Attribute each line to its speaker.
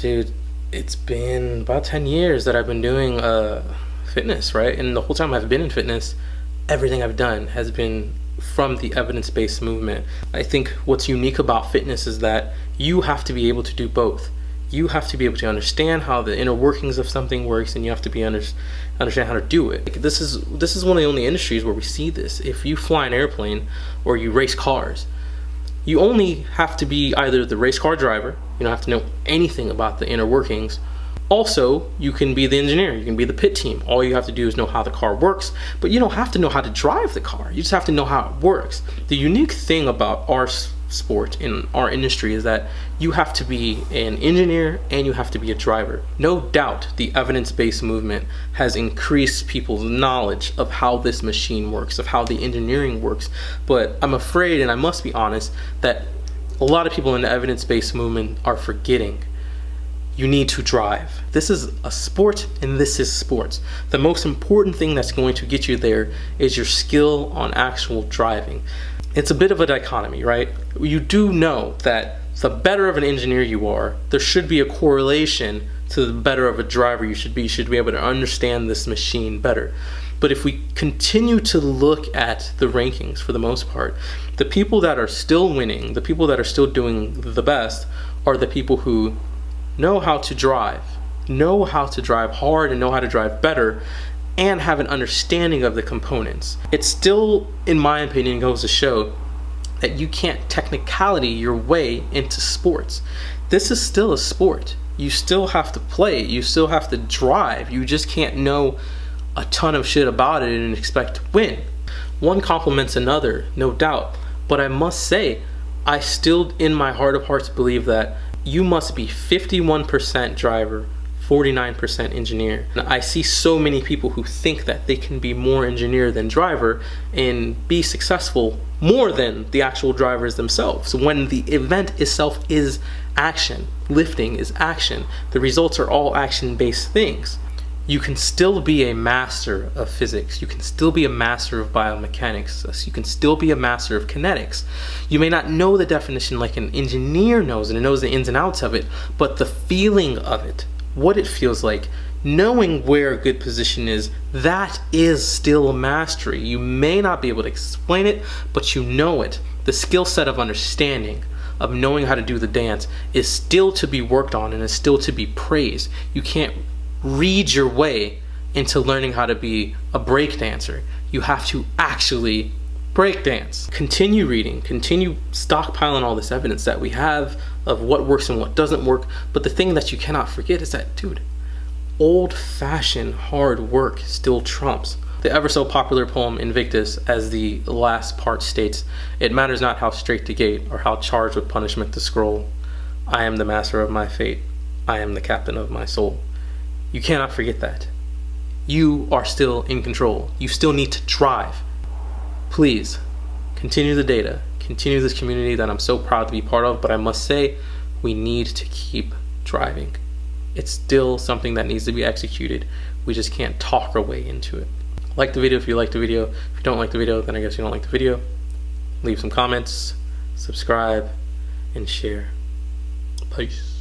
Speaker 1: Dude, it's been about 10 years that I've been doing fitness, right? And the whole time I've been in fitness, everything I've done has been from the evidence-based movement. I think what's unique about fitness is that you have to be able to do both. You have to be able to understand how the inner workings of something works, and you have to be understand how to do it. Like, this is one of the only industries where we see this. If you fly an airplane or you race cars, you only have to be either the race car driver, you don't have to know anything about the inner workings. Also, you can be the engineer, you can be the pit team. All you have to do is know how the car works, but you don't have to know how to drive the car. You just have to know how it works. The unique thing about our sport in our industry is that you have to be an engineer and you have to be a driver. No doubt the evidence-based movement has increased people's knowledge of how this machine works, of how the engineering works, but I'm afraid, and I must be honest, that a lot of people in the evidence-based movement are forgetting you need to drive. This is a sport and this is sports. The most important thing that's going to get you there is your skill on actual driving. It's a bit of a dichotomy, right? You do know that the better of an engineer you are, there should be a correlation to the better of a driver you should be. You should be able to understand this machine better. But if we continue to look at the rankings, for the most part, the people that are still winning, the people that are still doing the best, are the people who know how to drive hard and know how to drive better, and have an understanding of the components. It still, in my opinion, goes to show that you can't technicality your way into sports. This is still a sport. You still have to play, you still have to drive. You just can't know a ton of shit about it and expect to win. One complements another, no doubt, but I must say, I still, in my heart of hearts, believe that you must be 51% driver, 49% engineer. And I see so many people who think that they can be more engineer than driver and be successful more than the actual drivers themselves. When the event itself is action, lifting is action, the results are all action-based things. You can still be a master of physics. You can still be a master of biomechanics. You can still be a master of kinetics. You may not know the definition like an engineer knows and knows the ins and outs of it, but the feeling of it, what it feels like, knowing where a good position is, that is still a mastery. You may not be able to explain it, but you know it. The skill set of understanding, of knowing how to do the dance, is still to be worked on and is still to be praised. You can't read your way into learning how to be a break dancer. You have to actually break dance. Continue reading, continue stockpiling all this evidence that we have of what works and what doesn't work. But the thing that you cannot forget is that, dude, old-fashioned hard work still trumps. The ever so popular poem Invictus, as the last part states, "It matters not how straight the gate or how charged with punishment the scroll. I am the master of my fate. I am the captain of my soul." You cannot forget that. You are still in control. You still need to drive. Please, continue the data. Continue this community that I'm so proud to be part of, but I must say, we need to keep driving. It's still something that needs to be executed. We just can't talk our way into it. Like the video if you like the video. If you don't like the video, then I guess you don't like the video. Leave some comments, subscribe, and share. Peace.